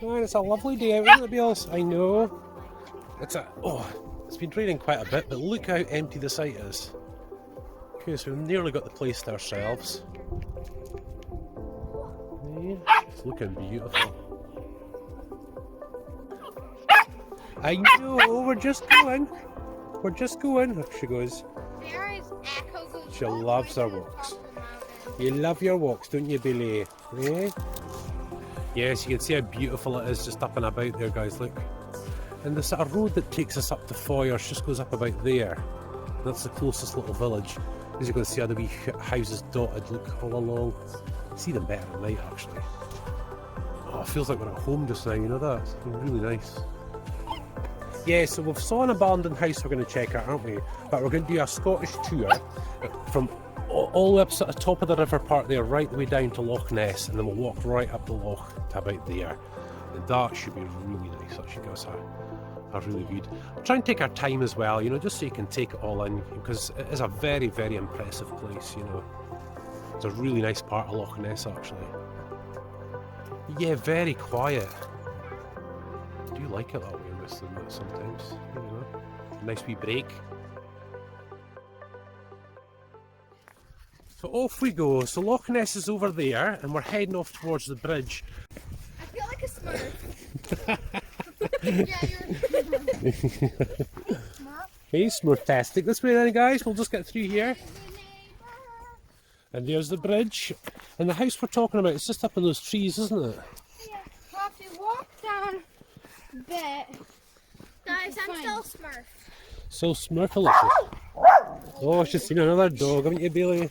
Man, it's a lovely day out, isn't it, Bills? I know. It's been raining quite a bit, but look how empty the site is. Okay, so we've nearly got the place to ourselves. Yeah, it's looking beautiful. I know, we're just going. We're just going. Up she goes. She loves her walks. You love your walks, don't you, Billy? Yeah? Yes, you can see how beautiful it is just up and about there, guys, look. And the sort of road that takes us up to Foyers just goes up about there. That's the closest little village. As you can see, all the wee houses dotted, look, all along. See them better at night, actually. Oh, it feels like we're at home just now, you know that? It's really nice. Yeah, so we've saw an abandoned house we're going to check out, aren't we? But we're going to do a Scottish tour from all the way up to the top of the river part there, right the way down to Loch Ness, and then we'll walk right up the loch to about there. And that should be really nice. That should give us a really good. I'll try and take our time as well, you know, just so you can take it all in, because it is a very, very impressive place, you know. It's a really nice part of Loch Ness, actually. Yeah, very quiet. I do like it that way in this sometimes, you know. Nice wee break. So off we go. So Loch Ness is over there, and we're heading off towards the bridge. I feel like a Smurf. Yeah, you're a Smurf. Hey, Smurftastic. This way then, guys. We'll just get through here. And there's the bridge. And the house we're talking about, it's just up in those trees, isn't it? Yeah, you have to walk down a bit. Guys, I'm still Smurf. So Smurfalicious. Oh, she's seen another dog, haven't you, Bailey?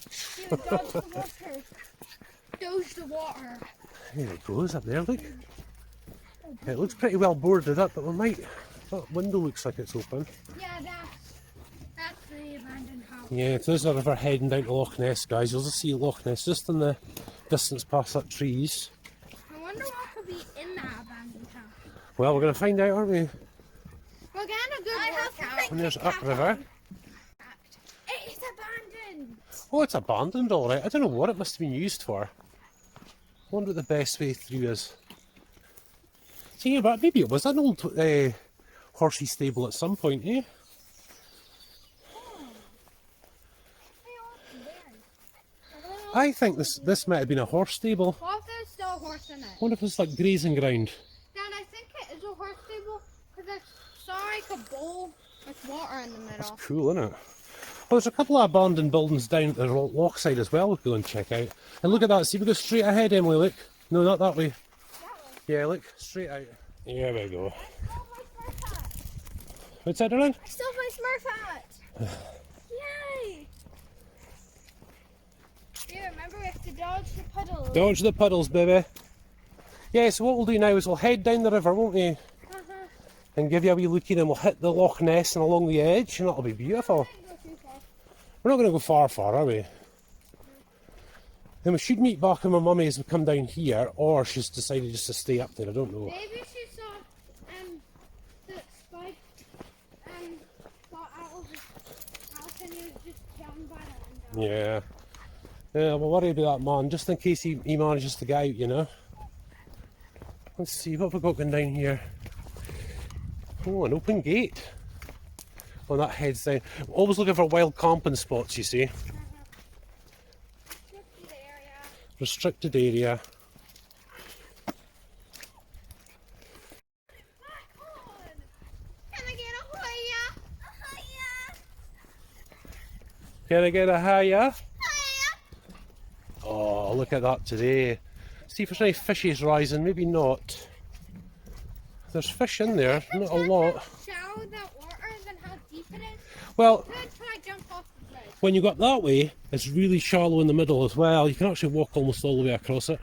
Doge the water. There it goes, up there, look. It looks pretty well boarded up, but we might... That window looks like it's open. Yeah, that's the abandoned house. Yeah, there's the river heading down to Loch Ness, guys. You'll just see Loch Ness just in the distance past that trees. I wonder what could be in that abandoned house. Well, we're going to find out, aren't we? We're getting a good workout. And there's upriver. It's abandoned. Oh, it's abandoned, alright. I don't know what it must have been used for. I wonder what the best way through is. See, but maybe it was an old horsey stable at some point, eh? I think this might have been a horse stable. What if there's still a horse in it? I wonder if it's like grazing ground. Dad, I think it is a horse stable because I saw like a bowl with water in the middle. That's cool, isn't it? Well, there's a couple of abandoned buildings down at the loch side as well we can go and check out. And look at that, see, we go straight ahead, Emily, look. No, not that way. Yeah, look, straight out. Here we go. What's that, darling? I still my Smurf hat! Yay! Yeah, remember we have to dodge the puddles. Dodge the puddles, baby. Yeah, so what we'll do now is we'll head down the river, won't we? And give you a wee lookie, and we'll hit the Loch Ness and along the edge, and that'll be beautiful. We're not going to go far, are we? Then we should meet back with my mummy as we come down here, or she's decided just to stay up there, I don't know. Maybe she saw the spike and got out of the house and he was just jumping by the window. Yeah. Yeah, we'll worry about that man, just in case he manages to get out, you know. Let's see, what have we got going down here? Oh, an open gate. Oh, that heads down. Always looking for wild camping spots, you see. Restricted area. Can I get a hoya? A hoya? Can I get a hiya? Oh, look at that today. See if there's any fishies rising, maybe not. There's fish in there, not a lot. Shallow that water and how deep it is. Well, Good, can I jump off the bridge? when you go up that way, it's really shallow in the middle as well. You can actually walk almost all the way across it.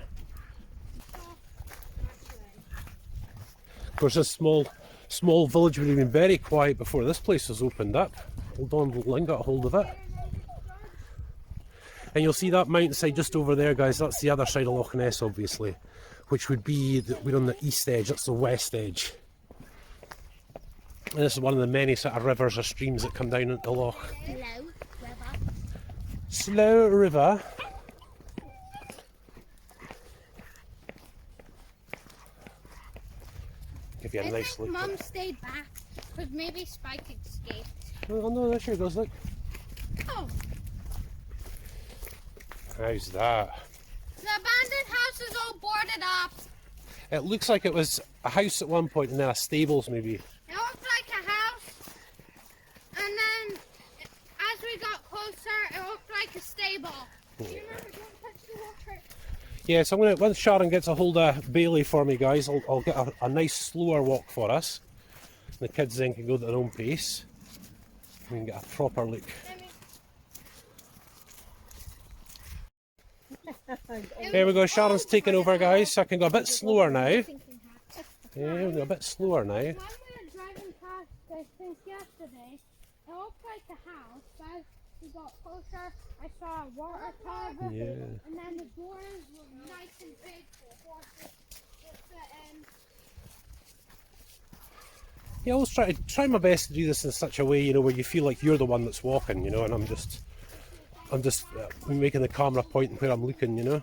Of course, this small village would have been very quiet before this place was opened up. Hold on, Lynn got a hold of it. And you'll see that mountainside just over there, guys. That's the other side of Loch Ness, obviously, which would be, we're on the east edge, that's the west edge. And this is one of the many sort of rivers or streams that come down into the loch. Slow river. Give you a nice look. Mum stayed back because maybe Spike escaped. Oh no, there she goes, look. Oh. How's that? The abandoned house is all boarded up. It looks like it was a house at one point and then a stables maybe. It looked like a house, and then as we got closer, it looked like a stable. Yeah. Do you remember, don't touch the water? Yeah, so I'm gonna, once Sharon gets a hold of Bailey for me, guys, I'll get a nice slower walk for us. The kids then can go at their own pace. We can get a proper look. There we go, Sharon's taking over, guys, so I can go a bit slower now. Yeah, we'll go a bit slower now. When we were driving past this place yesterday, it looked like a house, but as we got closer, I saw a water tub, Yeah. and then the doors were nice and big for horses to fit in. Yeah, I always try my best to do this in such a way, you know, where you feel like you're the one that's walking, you know, and I'm just making the camera point where I'm looking, you know.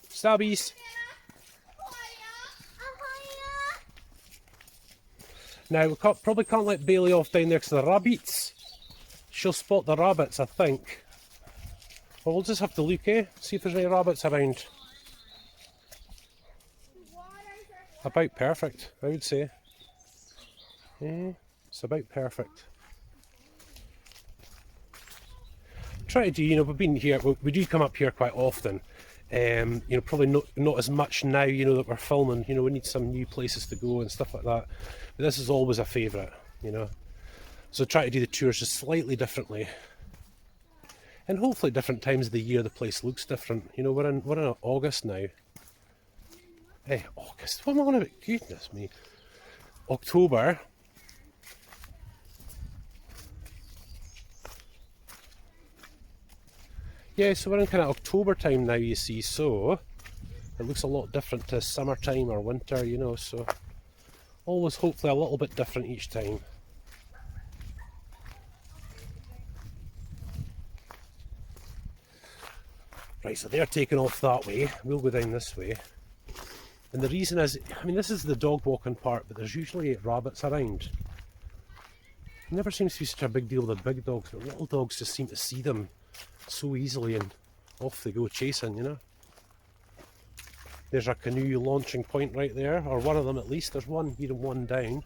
Stabbies. Now we probably can't let Bailey off down there because of the rabbits. She'll spot the rabbits, I think. Well, we'll just have to look, eh? See if there's any rabbits around. About perfect, I would say. Yeah, it's about perfect. Try to do, you know, we've been here, we do come up here quite often. You know, probably not as much now, you know, that we're filming. You know, we need some new places to go and stuff like that. But this is always a favourite, you know. So try to do the tours just slightly differently. And hopefully different times of the year the place looks different. You know, we're in August now. Hey, August, what am I on about? Goodness me. October. Yeah, so we're in kind of October time now, you see, so it looks a lot different to summertime or winter, you know, so always hopefully a little bit different each time. Right, so they're taking off that way, we'll go down this way. And the reason is, I mean, this is the dog walking part, but there's usually rabbits around. It never seems to be such a big deal with the big dogs, but little dogs just seem to see them so easily and off they go chasing, you know. There's a canoe launching point right there, or one of them at least. There's one here and one down.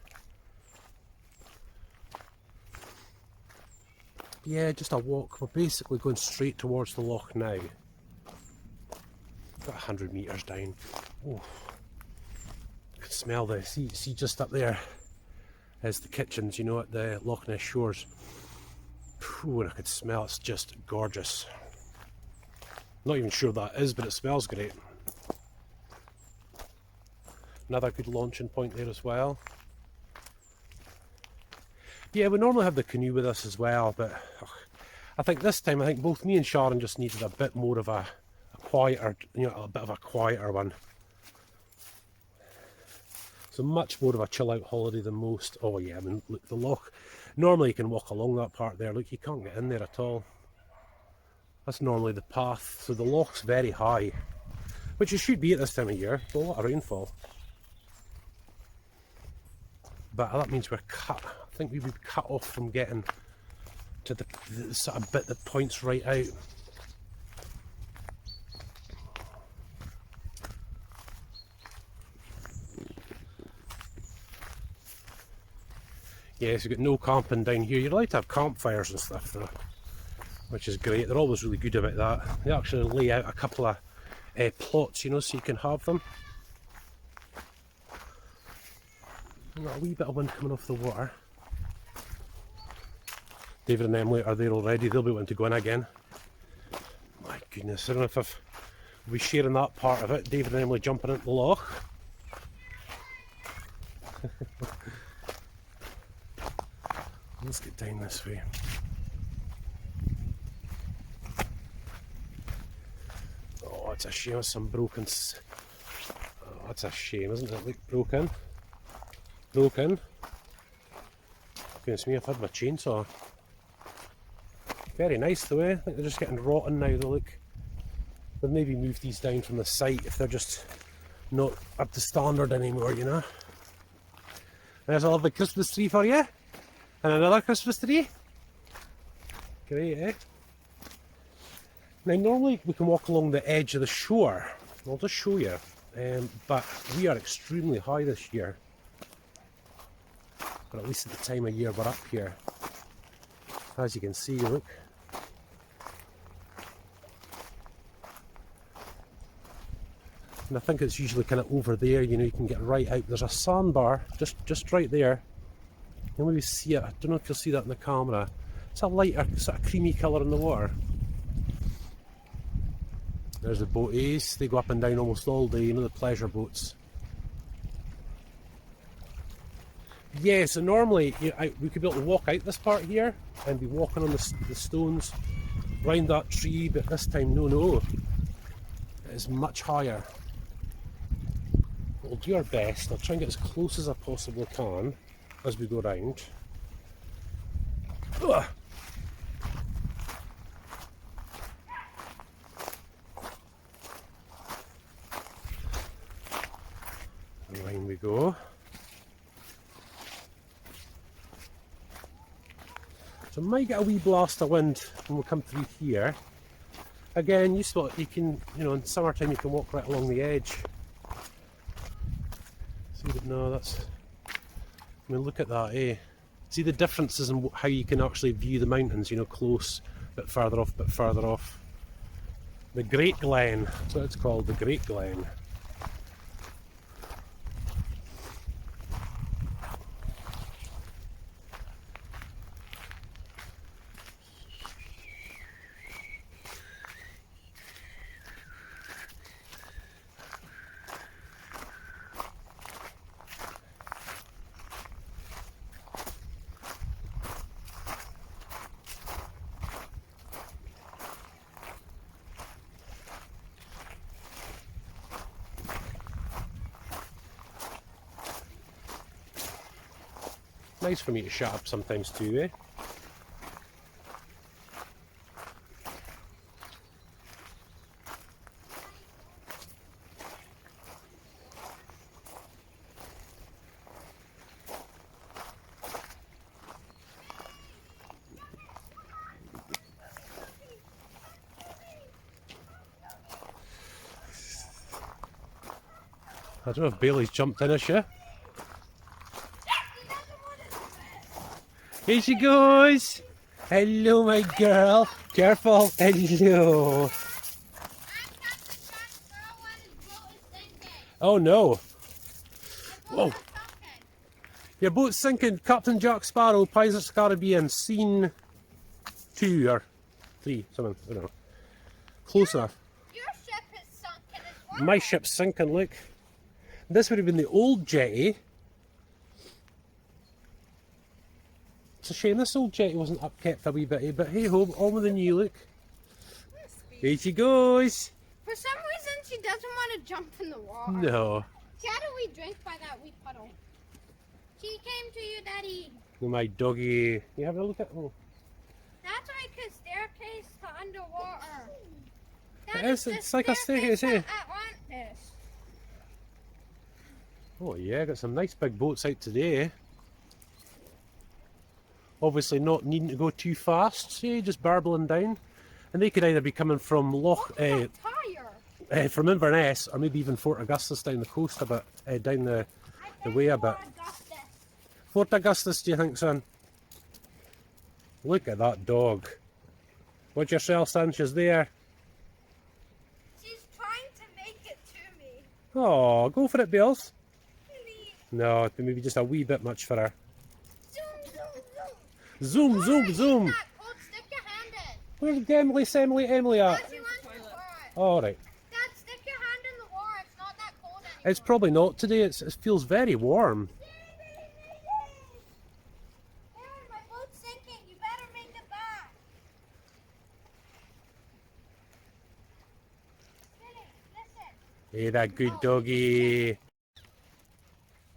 Yeah, just a walk. We're basically going straight towards the loch now. About 100 metres down. Oh, you can smell the, see just up there is the kitchens, you know, at the Loch Ness shores. Ooh, and I could smell, it's just gorgeous. Not even sure that is, but it smells great. Another good launching point there as well. Yeah, we normally have the canoe with us as well, but I think this time, I think both me and Sharon just needed a bit more of a quieter, you know, a bit of a quieter one. So much more of a chill out holiday than most. Oh yeah, I mean, look, the loch, normally you can walk along that part there. Look, you can't get in there at all. That's normally the path. So the loch's very high, which it should be at this time of year. A lot of rainfall. But that means we're cut. I think we would be cut off from getting to the sort of bit that points right out. Yes, you've got no camping down here. You're allowed to have campfires and stuff though, which is great. They're always really good about that. They actually lay out a couple of plots, you know, so you can have them. Got a wee bit of wind coming off the water. David and Emily are there already. They'll be wanting to go in again. My goodness, I don't know if we'll be sharing that part of it. David and Emily jumping into the loch. Let's get down this way. Oh, it's a shame, some broken. Oh, it's a shame, isn't it? Look, broken. Broken. Goodness me, I've had my chainsaw. Very nice though, eh? I think they're just getting rotten now. They look. They've maybe moved these down from the site if they're just not up to standard anymore, you know. There's a lovely Christmas tree for you. And another Christmas tree. Great, eh? Now normally we can walk along the edge of the shore. I'll just show you. But we are extremely high this year. But at least at the time of year we're up here. As you can see, look. And I think it's usually kind of over there, you know, you can get right out. There's a sandbar just right there. You'll maybe see it. I don't know if you'll see that in the camera. It's a lighter, sort of creamy colour in the water. There's the boaties. They go up and down almost all day, you know, the pleasure boats. Yeah, so normally we could be able to walk out this part here and be walking on the stones round that tree, but this time, no. It is much higher. We'll do our best. I'll try and get as close as I possibly can as we go round. Ugh. And round we go. So we might get a wee blast of wind when we come through here. Again, you can, you know, in summertime you can walk right along the edge. See, but no, that's. I mean, look at that, eh? See the differences in how you can actually view the mountains, you know, close, bit further off, bit further off. The Great Glen, that's what it's called, the Great Glen. Nice for me to shut up sometimes too, eh? I don't know if Bailey's jumped in us yet. Here she goes! Hello, my girl! Careful! Hello! Oh no! Whoa! Your boat's sinking! Captain Jack Sparrow, Pirates of the Caribbean, scene 2 or 3, something, I don't know. Close enough. Your ship is sunken as well. My ship's sinking, look. This would have been the old jetty. It's a shame this old jetty wasn't upkept a wee bit, but hey ho, all with the new look. Here she goes. For some reason, she doesn't want to jump in the water. No. She had a wee drink by that wee puddle. She came to you, Daddy. Oh, my doggy. You having a look at? Oh. That's like a staircase to underwater. It is, it's like a staircase, eh? Atlantis. Oh yeah, got some nice big boats out today. Obviously not needing to go too fast, see, just barbling down. And they could either be coming from from Inverness, or maybe even Fort Augustus down the coast a bit, down the way a bit. Fort Augustus, do you think, son? Look at that dog. Watch yourself, son, she's there. She's trying to make it to me. Oh, go for it, Bells. Please. No, maybe just a wee bit much for her. Zoom, zoom, zoom. Zoom, zoom, zoom. Stick your hand in. Where's Emily at? Dad, she wants to pour it. Alright. Dad, stick your hand in the water. It's not that cold anymore. It's probably not today, it feels very warm. Aaron, my boat's sinking. You better make it back. Billy, listen. Hey, that good doggy.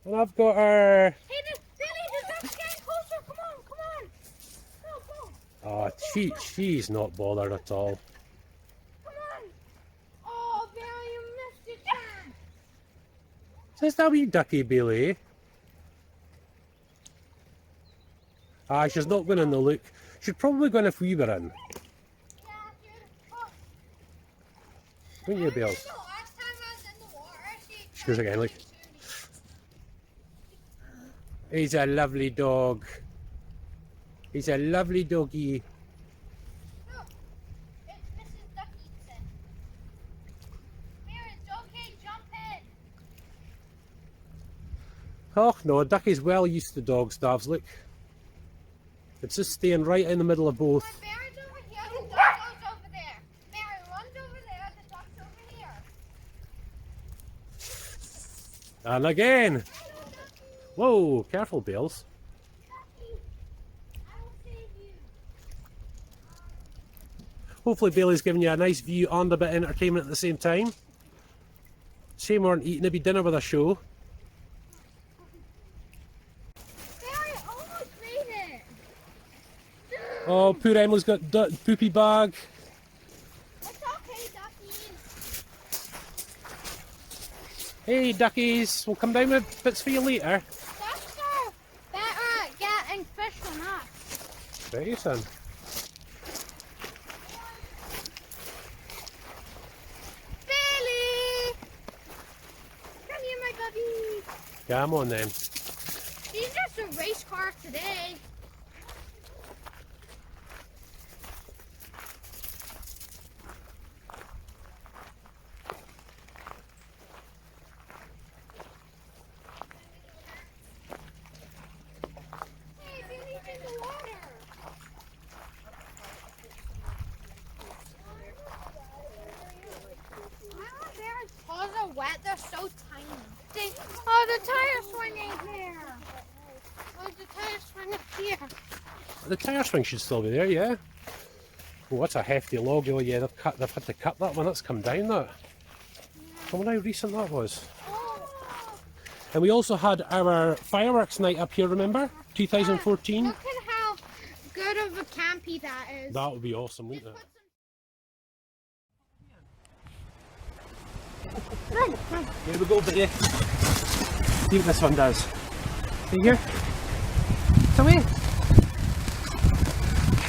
And I've got her. Hey, Billy, the duck's getting closer. Come on, come on. Go, go. Oh, she's not bothered at all. Come on. Oh, Billy, you missed your chance. Is that wee ducky, Bailey? Ah, she's not going in the look. She'd probably go in if we were in. Wouldn't you, Bells? She goes again, look. He's a lovely dog. He's a lovely doggy. Look, it's Mrs. Duckyson. Mary, it's okay, jump in. Oh no, Ducky's well used to dog stuffs, look. It's just staying right in the middle of both. When Mary's over here, the duck goes over there. Mary runs over there, the duck's over here. And again. Whoa, careful, Bells. Hopefully Bailey's giving you a nice view and a bit of entertainment at the same time. Shame we aren't eating a wee dinner with a show. Mary almost made it. Oh, poor Emily's got poopy bag. It's okay, Ducky. Hey duckies, we'll come down with bits for you later. Ducks are better at getting fish than us. Bet you, son. Billy! Come here, my puppy. Come on then. She's just a race car today. Hey, Billy's in the water. Their paws are wet, they're so tiny. Oh, the tire swing ain't there. Oh, the tire swing up here. The tyre swing should still be there, yeah. Oh, that's a hefty log. Oh yeah, they've had to cut that one. That's come down, that. I wonder how recent that was. Oh. And we also had our fireworks night up here, remember? 2014. Look at how good of a campy that is. That would be awesome, wouldn't it? Run, run. Here we go, buddy. See what this one does. See here? Come here.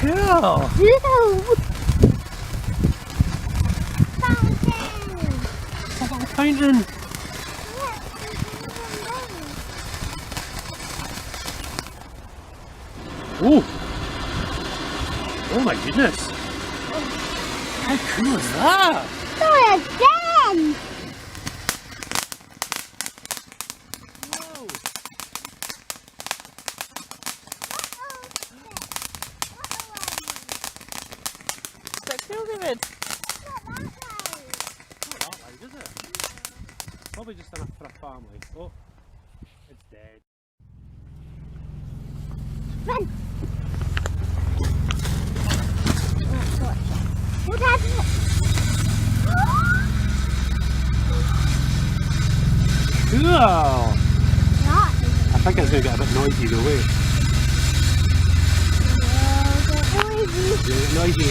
Cool. Fountain. A little fountain. Oh. Oh my goodness. How cool is that? Do it again. Whoa. Is that cool, David? Not that loud, is it? Probably just enough for a family. Oh, it's dead. Run. What happened? Cool! Not. I think it's going to get a bit noisy though, wait. Noisy.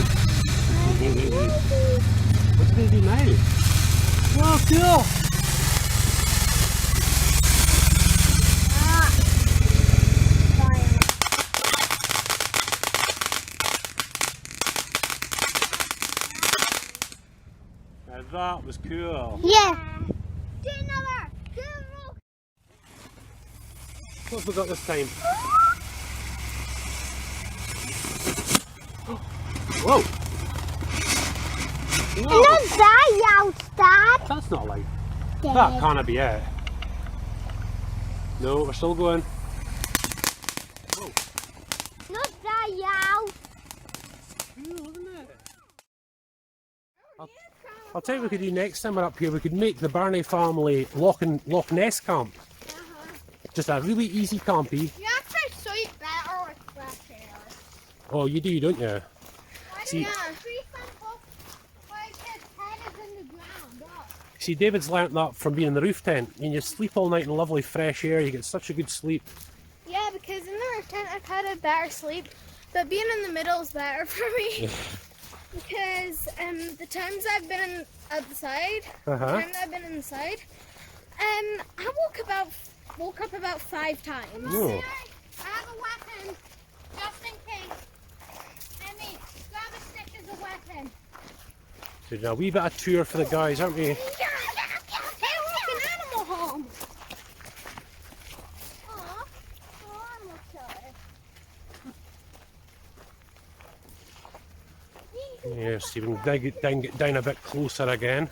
What's it going to do now? Whoa, cool! Now that was cool. Yeah. Do another. Do another. What have we got this time? Whoa! Whoa. Not that out, Dad. That's not light. That can't be it. No, we're still going. Whoa. Not that out. Cool, isn't it? I'll tell you what we could do next time we're up here. We could make the Birnie family Loch Ness camp. Just a really easy campy. You actually sleep better with fresh air. Oh, you do, don't you? See- See, David's learnt that from being in the roof tent. And you sleep all night in lovely fresh air, you get such a good sleep. Yeah, because in the roof tent I've had a better sleep, but being in the middle is better for me. Because the times I've been outside, the times I've been inside, I woke up about 5 times. Oh. I have a weapon, just in case. Emmy, grab a stick as a weapon. So now a wee bit of tour for the guys, aren't we? Hey, look, an animal home. Aw, animal killer. Yeah, see, we can get down a bit closer again.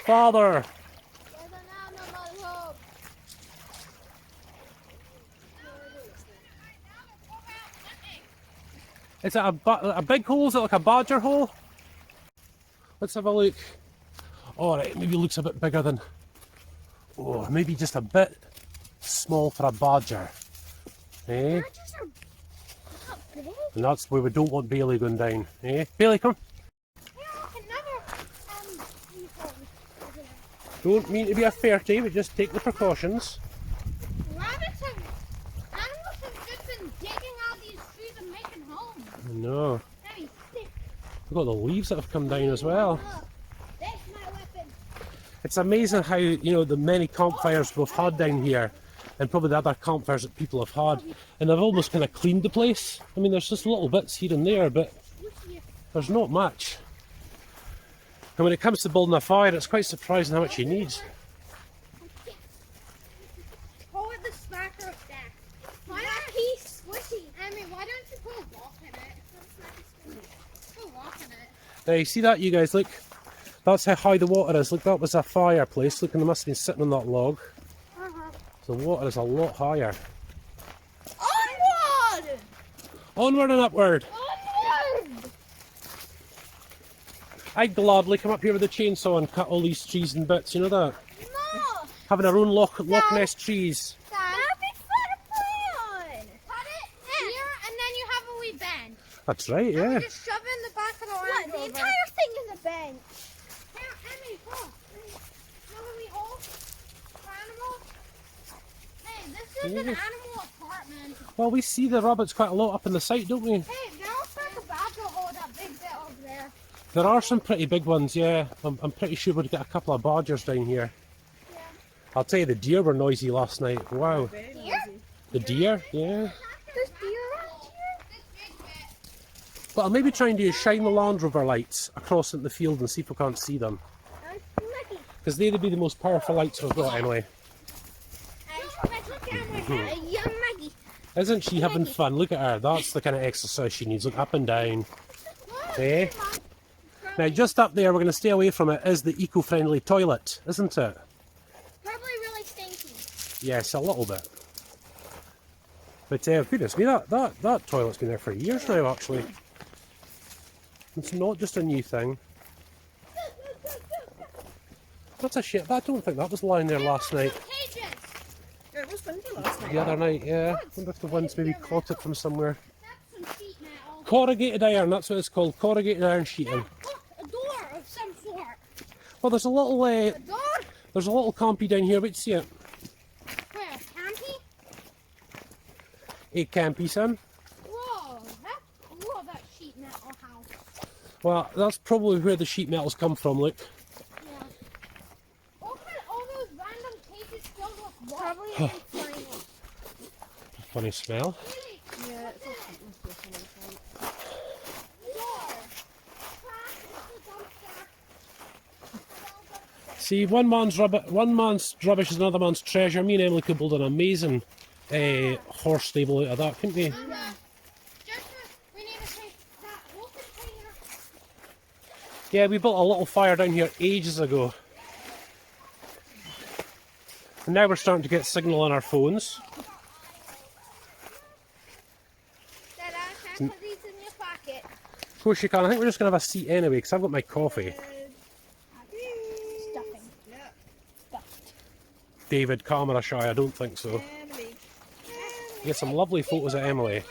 Father! There's an animal home. Is it a big hole? Is it like a badger hole? Let's have a look. Alright, maybe it looks a bit bigger than... Oh, maybe just a bit small for a badger. Eh? Badgers are not big. And that's where we don't want Bailey going down. Eh? Bailey, come. Don't mean to be a fairty, but just take the precautions. Rabbits have, animals have just been digging out these trees and making homes. I know. Hey, stick. We've got the leaves that have come down as well. Look, that's my weapon. It's amazing how, you know, the many campfires we've had down here, and probably the other campfires that people have had, and they've almost kind of cleaned the place. I mean, there's just little bits here and there, but there's not much. And when it comes to building a fire, it's quite surprising how much you need. Hold the smacker of that. Why not he squishy? Emmy, why don't you put a lock in it? Put a lock in it. Now, you see that, you guys? Look, that's how high the water is. Look, that was a fireplace. Look, and they must have been sitting on that log. So the water is a lot higher. Onward! Onward and upward. Onward! I'd gladly come up here with a chainsaw and cut all these trees in bits, you know that? No! Having our own Loch Ness trees. That'd be fun! Cut it here, and then you have a wee bench. That's right, And yeah. we just shove it in the back of the Land Rover. The entire thing is a bench. Here, Emmy, look. Have a wee hole for animals. Hey, this is an animal apartment. Well, we see the rabbits quite a lot up in the site, don't we? Hey, there looks like a badger hole, that big bit over there. There are some pretty big ones, yeah. I'm pretty sure we'd get a couple of badgers down here. Yeah. I'll tell you, the deer were noisy last night. Wow. Deer? The deer, yeah. There's deer around here? This big bit. What I'll maybe try and do is shine the Land Rover lights across into the field and see if we can't see them. Because they'd be the most powerful lights we've got anyway. A young Maggie. Isn't she having fun? Look at her. That's the kind of exercise she needs. Look up and down. Okay. Now, just up there, we're going to stay away from it, is the eco-friendly toilet, isn't it? Probably really stinky. Yes, a little bit. But goodness me, that toilet's been there for years now, actually. It's not just a new thing. That's a shit. I don't think that was lying there last night. Cages. Yeah, it was windy last night. The other night, yeah. I wonder if the wind's maybe caught it from somewhere. That's some sheet metal. Corrugated iron, that's what it's called. Corrugated iron sheeting. Look, a door of some sort. Well, there's a little A door? there's a little campy down here. Wait, see it? Where? Campy? A campy, son. Whoa, that sheet metal house. Well, that's probably where the sheet metals come from. Look. Yeah. Open all those random cages filled with water. Probably a flame. Funny smell. Really? Yeah, it's all sheet metal inside. Door. Trash is the dumpster. See, one man's rubbish is another man's treasure. Me and Emily could build an amazing horse stable out of that, couldn't we? Just we need to take that whole container. Yeah, we built a little fire down here ages ago. And now we're starting to get signal on our phones. Dad, I can put these in your pocket. Of course you can. I think we're just going to have a seat anyway, because I've got my coffee. Stuffing. Yeah. Stuffed. David, camera shy, I don't think so. Emily. Get some lovely photos of Emily. This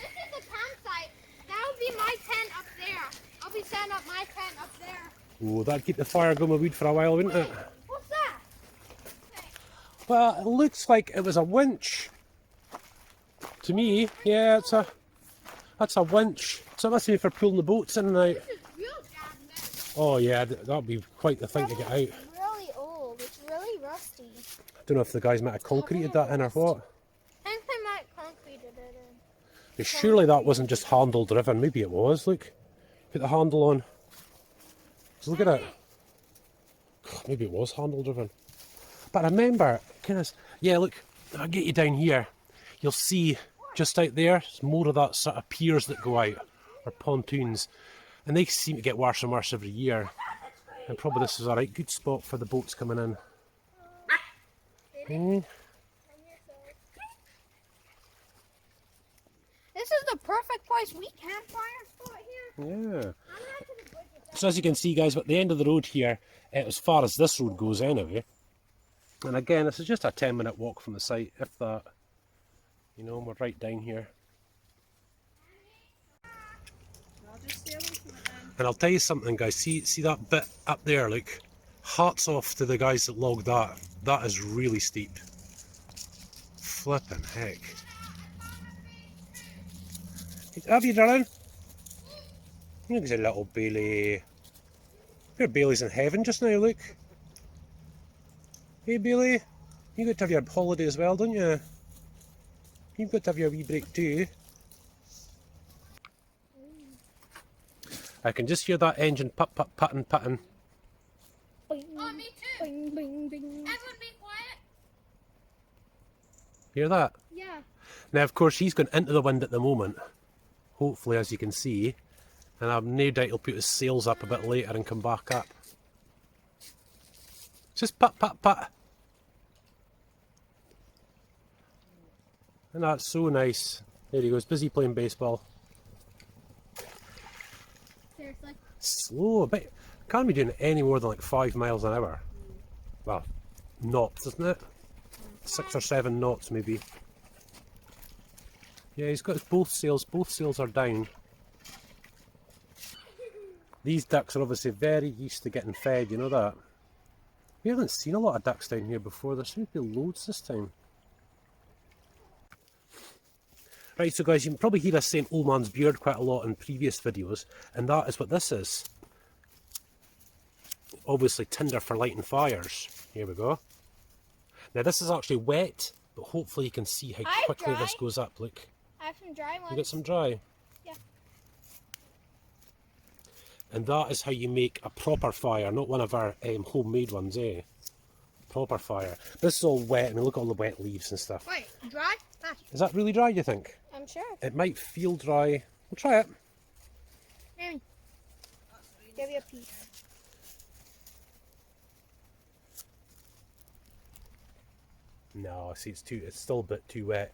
is the campsite. That would be my tent up there. I'll be setting up my tent up there. Oh, that'd keep the fire going with wood for a while, wouldn't it? What's that? Well, it looks like it was a winch. To me, yeah, that's a winch. So it must be for pulling the boats in and out. This is real bad. Oh yeah, that'd be quite the thing to get out. It's really old. It's really rusty. I don't know if the guys might have concreted that in or what. I think they might concreted it in. But surely that wasn't just handle driven. Maybe it was. Look, put the handle on. Just look at it. Maybe it was handle driven. But remember, yeah, look, I'll get you down here. You'll see just out there, there's more of that sort of piers that go out, or pontoons. And they seem to get worse and worse every year. And probably this is a right good spot for the boats coming in. This is the perfect place. We campfire spot here. Yeah. So as you can see, guys, at the end of the road here, as far as this road goes anyway. And again, this is just a 10-minute walk from the site, if that. You know, we're right down here. And I'll tell you something, guys, see that bit up there, look. Hats off to the guys that logged that. That is really steep. Flippin' heck. Have you, darling? Look, there's a little Bailey. Your Bailey's in heaven just now, look. Hey Bailey, you got to have your holiday as well, don't you? You've got to have your wee break too. I can just hear that engine putting. Oh, me too. Bing, bing, bing. Everyone be quiet. Hear that? Yeah. Now, of course, he's going into the wind at the moment. Hopefully, as you can see. And I've no doubt he'll put his sails up a bit later and come back up. Just put. And that's so nice. There he goes, busy playing baseball. Seriously? Slow, a bit. Can't be doing any more than like 5 miles an hour. Well, knots, isn't it? 6 or 7 knots maybe. Yeah, he's got his both sails are down. These ducks are obviously very used to getting fed, you know that? We haven't seen a lot of ducks down here before, there seems to be loads this time. Right, so guys, you can probably hear us saying old man's beard quite a lot in previous videos, and that is what this is. Obviously tinder for lighting fires. Here we go. Now this is actually wet, but hopefully you can see how quickly this goes up. Look. I have some dry ones. You got some dry? Yeah. And that is how you make a proper fire, not one of our homemade ones, eh? Proper fire. This is all wet, I mean look at all the wet leaves and stuff. Wait, dry? Is that really dry, you think? I'm sure. It might feel dry. We'll try it. Amy, give you a piece. No, see, it's still a bit too wet.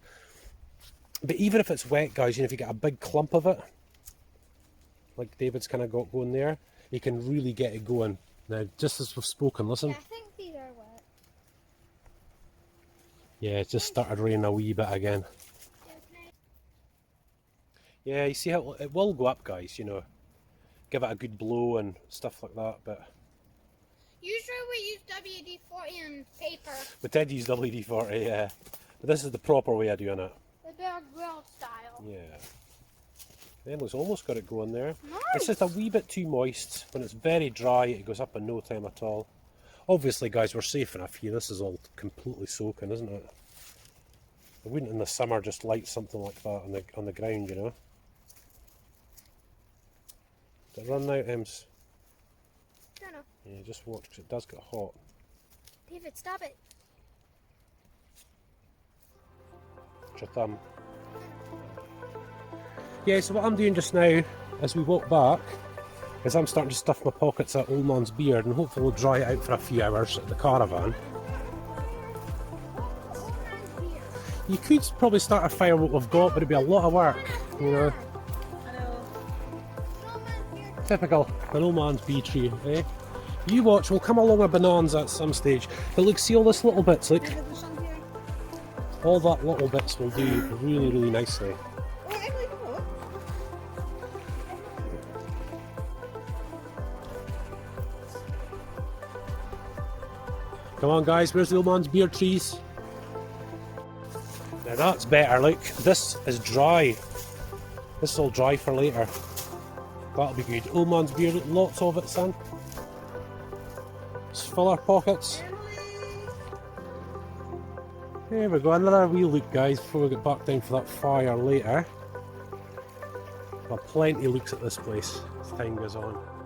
But even if it's wet, guys, you know, if you get a big clump of it, like David's kind of got going there, you can really get it going. Now, just as we've spoken, listen. Yeah, I think these are wet. Yeah, it just started raining a wee bit again. Yeah, you see how it will go up, guys, you know. Give it a good blow and stuff like that, but... Usually we use WD-40 and paper. We did use WD-40, yeah. But this is the proper way of doing it. The Bear Grill style. Yeah. Emma's almost got it going there. Nice. It's just a wee bit too moist. When it's very dry, it goes up in no time at all. Obviously, guys, we're safe enough here. This is all completely soaking, isn't it? I wouldn't in the summer just light something like that on the ground, you know. Did it run out, Ems? Don't know. Yeah, just watch, because it does get hot. David, stop it. It's your thumb. Yeah, so what I'm doing just now, as we walk back, is I'm starting to stuff my pockets at old man's beard, and hopefully we'll dry it out for a few hours at the caravan. You could probably start a fire what we've got, but it'd be a lot of work, you know. Typical, an old man's bee tree, eh? You watch, we'll come along a bonanza at some stage. But look, see all this little bits, look. All that little bits will do really, really nicely. Come on guys, where's the old man's beer trees? Now that's better, look. This is dry. This is all dry for later. That'll be good. Old man's beer, lots of it, son. Let's fill our pockets. There we go, another wee look guys before we get back down for that fire later. Well, plenty looks at this place as time goes on.